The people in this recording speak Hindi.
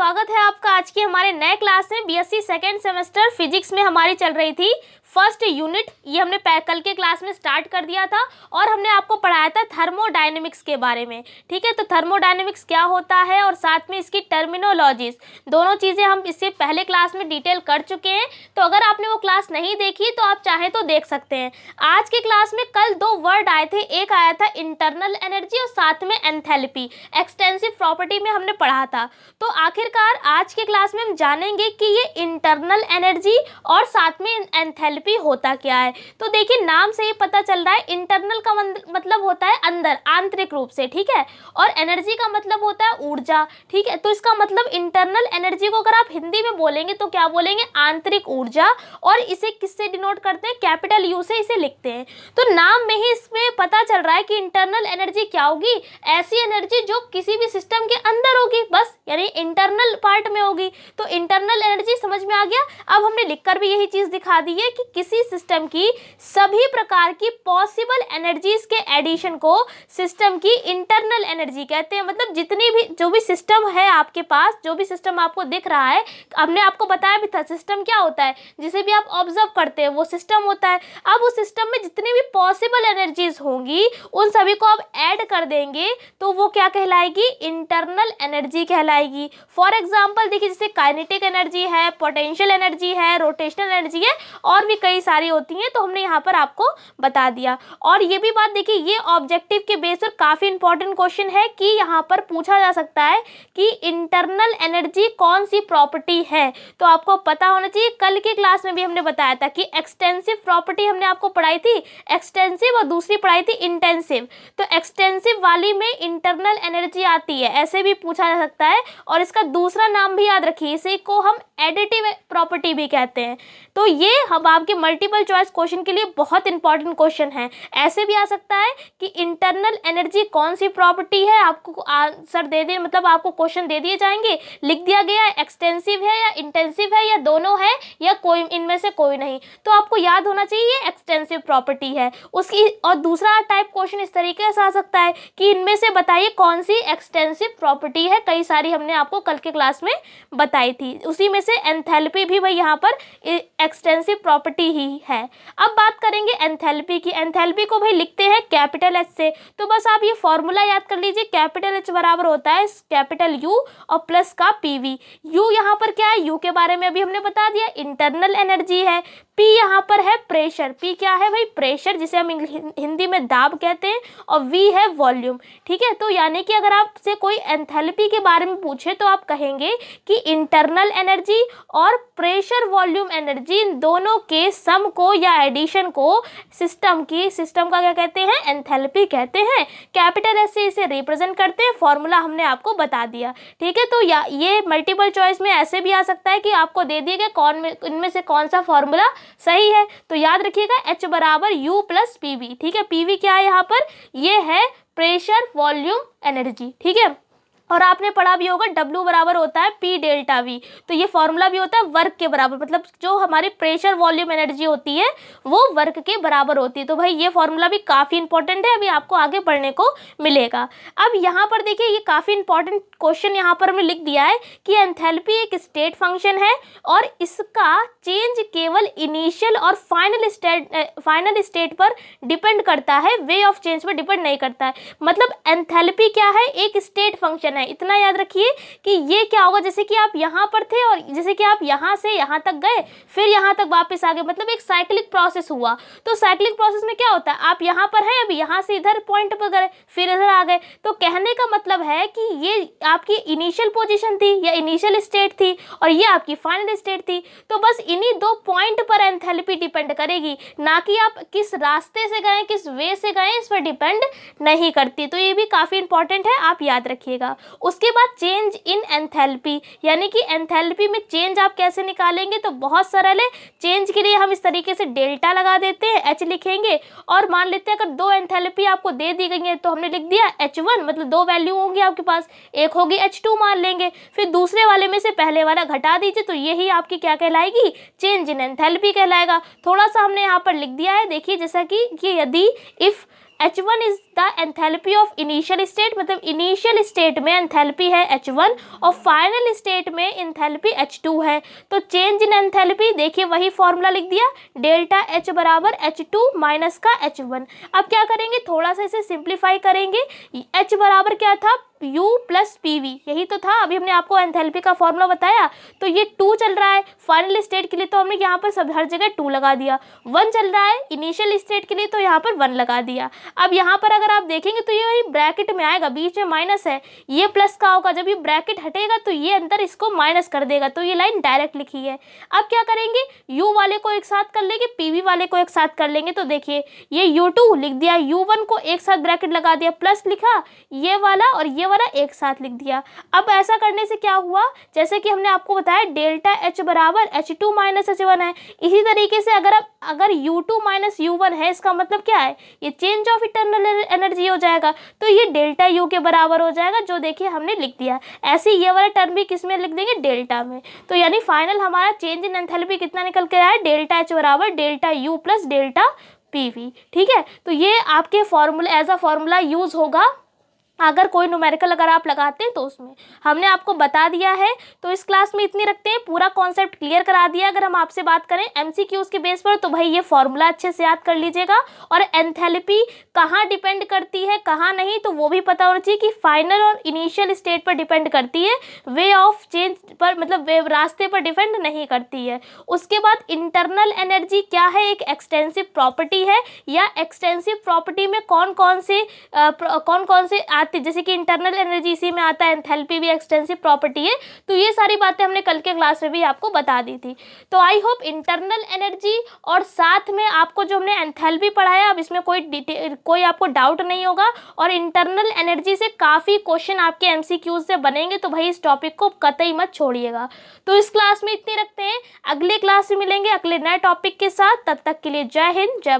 स्वागत है आपका आज की हमारे नए क्लास में। बीएससी सेकेंड सेमेस्टर फिजिक्स में हमारी चल रही थी फर्स्ट यूनिट। ये हमने कल के क्लास में स्टार्ट कर दिया था और हमने आपको पढ़ाया था थर्मोडायनेमिक्स के बारे में। ठीक है, तो थर्मोडायनेमिक्स क्या होता है और साथ में इसकी टर्मिनोलॉजीज, दोनों चीज़ें हम इससे पहले क्लास में डिटेल कर चुके हैं। तो अगर आपने वो क्लास नहीं देखी तो आप चाहें तो देख सकते हैं। आज के क्लास में कल दो वर्ड आए थे, एक आया था इंटरनल एनर्जी और साथ में एंथैल्पी, एक्सटेंसिव प्रॉपर्टी में हमने पढ़ा था। तो आखिरकार आज के क्लास में हम जानेंगे कि ये इंटरनल एनर्जी और साथ में एंथैल्पी होता क्या है। तो देखिए नाम से ही पता चल रहा है, इंटरनल का मतलब होता है अंदर, आंतरिक रूप से, ठीक है, और एनर्जी का मतलब होता है ऊर्जा। ठीक है, तो इसका मतलब इंटरनल एनर्जी को अगर आप हिंदी में बोलेंगे तो क्या बोलेंगे, आंतरिक ऊर्जा। और इसे किससे डिनोट करते हैं, कैपिटल यू से इसे लिखते हैं। तो नाम में ही इसमें पता चल रहा है कि इंटरनल एनर्जी क्या होगी, ऐसी एनर्जी जो किसी भी सिस्टम के अंदर होगी, बस यानी इंटरनल पार्ट में होगी। तो इंटरनल एनर्जी समझ में आ गया। अब हमने लिखकर भी यही चीज दिखा दी है कि किसी सिस्टम की सभी प्रकार की पॉसिबल एनर्जीज के एडिशन को सिस्टम की इंटरनल एनर्जी कहते हैं। मतलब जितनी भी जो भी सिस्टम है आपके पास, जो भी सिस्टम आपको दिख रहा है, हमने आपको बताया भी था सिस्टम क्या होता है, जिसे भी आप ऑब्जर्व करते हैं वो सिस्टम होता है। अब उस सिस्टम में जितनी भी पॉसिबल एनर्जीज होंगी उन सभी को आप ऐड कर देंगे तो वो क्या कहलाएगी, इंटरनल एनर्जी कहलाएगी। फॉर एग्जाम्पल देखिए, जैसे काइनेटिक एनर्जी है, पोटेंशियल एनर्जी है, रोटेशनल एनर्जी है और भी कई सारी होती हैं। तो हमने यहाँ पर आपको बता दिया। और ये भी बात देखिए, ये ऑब्जेक्टिव के बेस पर काफ़ी इंपॉर्टेंट क्वेश्चन है कि यहाँ पर पूछा जा सकता है कि इंटरनल एनर्जी कौन सी प्रॉपर्टी है। तो आपको पता होना चाहिए, कल के क्लास में भी हमने बताया था कि एक्सटेंसिव प्रॉपर्टी हमने आपको पढ़ाई थी, एक्सटेंसिव, और दूसरी पढ़ाई थी इंटेंसिव। तो एक्सटेंसिव वाली में इंटरनल एनर्जी आती है, ऐसे भी पूछा जा सकता है। और इसका दूसरा नाम भी याद रखिए, इसे को हम एडिटिव प्रॉपर्टी भी कहते हैं। तो ये हम आपके मल्टीपल चॉइस क्वेश्चन के लिए बहुत इंपॉर्टेंट क्वेश्चन है। ऐसे भी आ सकता है कि इंटरनल एनर्जी कौन सी प्रॉपर्टी है, आपको आंसर दे दिए, मतलब आपको क्वेश्चन दे दिए जाएंगे, लिख दिया गया एक्सटेंसिव है या इंटेंसिव है या दोनों है या कोई इनमें से कोई नहीं। तो आपको याद होना चाहिए ये एक्सटेंसिव प्रॉपर्टी है उसकी। और दूसरा टाइप क्वेश्चन इस तरीके से आ सकता है कि इनमें से बताइए कौन सी एक्सटेंसिव प्रॉपर्टी है। कई सारी हमने आपको कल के क्लास में बताई थी, उसी में से एंथैल्पी भी भाई यहाँ पर एक्सटेंसिव प्रॉपर्टी ही है। अब बात करेंगे एंथैल्पी की। एंथैल्पी को भाई लिखते हैं कैपिटल एच से। तो बस आप ये फॉर्मूला याद कर लीजिए, कैपिटल एच बराबर होता है कैपिटल यू और प्लस का पीवी। यू यहाँ पर क्या है, यू के बारे में अभी हमने बता दिया, इंटरनल एनर्जी है। पी यहाँ पर है प्रेशर, पी क्या है भाई, प्रेशर, जिसे हम हिंदी में दाब कहते हैं। और वी है वॉल्यूम। ठीक है, तो यानी कि अगर आपसे कोई एंथैल्पी के बारे में पूछे तो आप कहेंगे कि इंटरनल एनर्जी और प्रेशर वॉल्यूम एनर्जी, इन दोनों के सम को या एडिशन को सिस्टम का क्या कहते हैं, एंथैल्पी कहते हैं। कैपिटल एस से इसे रिप्रेजेंट करते हैं, फॉर्मूला हमने आपको बता दिया। ठीक है, तो ये मल्टीपल चॉइस में ऐसे भी आ सकता है कि आपको दे दिए गए इनमें से कौन सा फॉर्मूला सही है। तो याद रखिएगा H बराबर U प्लस PV। ठीक है, PV क्या है यहाँ पर, ये है प्रेशर वॉल्यूम एनर्जी। ठीक है, और आपने पढ़ा भी होगा W बराबर होता है P डेल्टा V। तो ये फॉर्मूला भी होता है वर्क के बराबर, मतलब जो हमारी प्रेशर वॉल्यूम एनर्जी होती है वो वर्क के बराबर होती है। तो भाई ये फॉर्मूला भी काफ़ी इंपॉर्टेंट है, अभी आपको आगे पढ़ने को मिलेगा। अब यहाँ पर देखिए, ये काफ़ी इंपॉर्टेंट क्वेश्चन यहाँ पर हमने लिख दिया है कि एंथैल्पी एक स्टेट फंक्शन है और इसका चेंज केवल इनिशियल और फाइनल स्टेट पर डिपेंड करता है, वे ऑफ चेंज पर डिपेंड नहीं करता है। मतलब एंथैल्पी क्या है, एक स्टेट फंक्शन है। इतना याद रखिए कि ये क्या होगा, जैसे कि आप यहाँ पर थे और जैसे कि आप यहाँ से यहाँ तक गए फिर यहाँ तक वापस आ गए, मतलब एक साइक्लिक प्रोसेस हुआ। तो साइक्लिक प्रोसेस में क्या होता है, आप यहाँ पर हैं, अभी यहाँ से इधर पॉइंट पर गए फिर इधर आ गए। तो कहने का मतलब है कि ये आपकी इनिशियल पोजीशन थी या इनिशियल स्टेट थी और ये आपकी फाइनल स्टेट थी। तो बस इन्हीं दो पॉइंट पर एंथैल्पी डिपेंड करेगी, ना कि आप किस रास्ते से गए, किस वे से गए, इस पर डिपेंड नहीं करती। तो ये भी काफ़ी इंपॉर्टेंट है, आप याद रखिएगा। उसके बाद चेंज इन एंथैल्पी, यानी कि एंथैल्पी में चेंज आप कैसे निकालेंगे, तो बहुत सरल है। चेंज के लिए हम इस तरीके से डेल्टा लगा देते हैं, एच लिखेंगे और मान लेते हैं अगर दो एंथैल्पी आपको दे दी गई है तो हमने लिख दिया H1, मतलब दो वैल्यू होंगी आपके पास, एक होगी H2 मान लेंगे, फिर दूसरे वाले में से पहले वाला घटा दीजिए, तो यही आपकी क्या कहलाएगी, चेंज इन एंथैल्पी कहलाएगा। थोड़ा सा हमने यहाँ पर लिख दिया है, देखिए जैसा कि यदि if H1 is the enthalpy of initial state, मतलब इनिशियल स्टेट में एंथैल्पी है H1 और फाइनल स्टेट में एंथैल्पी H2 है। तो चेंज इन एंथैल्पी देखिए वही फॉर्मूला लिख दिया, डेल्टा H बराबर H2 माइनस का H1। अब क्या करेंगे, थोड़ा सा इसे सिंप्लीफाई करेंगे। H बराबर क्या था, U प्लस PV, यही तो था, अभी हमने आपको एंथैल्पी का फॉर्मूला बताया। तो ये 2 चल रहा है फाइनल स्टेट के लिए, तो हमने यहाँ पर सब हर जगह 2 लगा दिया। 1 चल रहा है इनिशियल स्टेट के लिए, तो यहाँ पर 1 लगा दिया। अब यहाँ पर अगर आप देखेंगे तो ये वही ब्रैकेट में आएगा, बीच में माइनस है, ये प्लस का होगा, जब ये ब्रैकेट हटेगा तो ये अंदर इसको माइनस कर देगा, तो ये लाइन डायरेक्ट लिखी है। अब क्या करेंगे, U वाले को एक साथ कर लेंगे, PV वाले को एक साथ कर लेंगे। तो देखिए ये U2 लिख दिया, U1 को एक साथ ब्रैकेट लगा दिया, प्लस लिखा, ये वाला और ये वाला एक साथ लिख दिया। अब ऐसा करने से क्या हुआ, जैसे कि हमने आपको बताया डेल्टा H बराबर H2 माइनस H1 है। इसी तरीके से अगर U2 माइनस U1 है, इसका मतलब क्या है, ये चेंज ऑफ इंटरनल एनर्जी हो जाएगा, तो ये डेल्टा U के बराबर हो जाएगा, जो देखिए हमने लिख दिया। ऐसे ये वाला टर्म भी किस में लिख देंगे, डेल्टा में। तो यानी फाइनल हमारा चेंज इन एंथैल्पी कितना निकल के आया है, डेल्टा H बराबर delta U plus delta PV। ठीक है, तो ये आपके formula as a formula use होगा अगर कोई न्यूमेरिकल अगर आप लगाते हैं तो उसमें हमने आपको बता दिया है। तो इस क्लास में इतनी रखते हैं, पूरा कॉन्सेप्ट क्लियर करा दिया। अगर हम आपसे बात करें MCQs के बेस पर, तो भाई ये फॉर्मूला अच्छे से याद कर लीजिएगा, और एंथैल्पी कहाँ डिपेंड करती है कहाँ नहीं, तो वो भी पता होना चाहिए कि फाइनल और इनिशियल स्टेट पर डिपेंड करती है, वे ऑफ चेंज पर, मतलब वे रास्ते पर डिपेंड नहीं करती है। उसके बाद इंटरनल एनर्जी क्या है, एक एक्सटेंसिव प्रॉपर्टी है, या एक्सटेंसिव प्रॉपर्टी में कौन कौन से आते, जैसे कि इंटरनल एनर्जी इसी में आता है, एंथैल्पी भी एक्सटेंसिव प्रॉपर्टी है। तो ये सारी बातें हमने कल के क्लास में भी आपको बता दी थी। तो आई होप इंटरनल एनर्जी और साथ में आपको जो हमने एंथैल्पी पढ़ाया, अब इसमें कोई आपको डाउट नहीं होगा, और इंटरनल एनर्जी से काफ़ी क्वेश्चन आपके MCQs से बनेंगे, तो भाई इस टॉपिक को कतई मत छोड़िएगा। तो इस क्लास में इतने रखते हैं, अगले क्लास में मिलेंगे अगले नए टॉपिक के साथ। तब तक के लिए जय हिंद, जय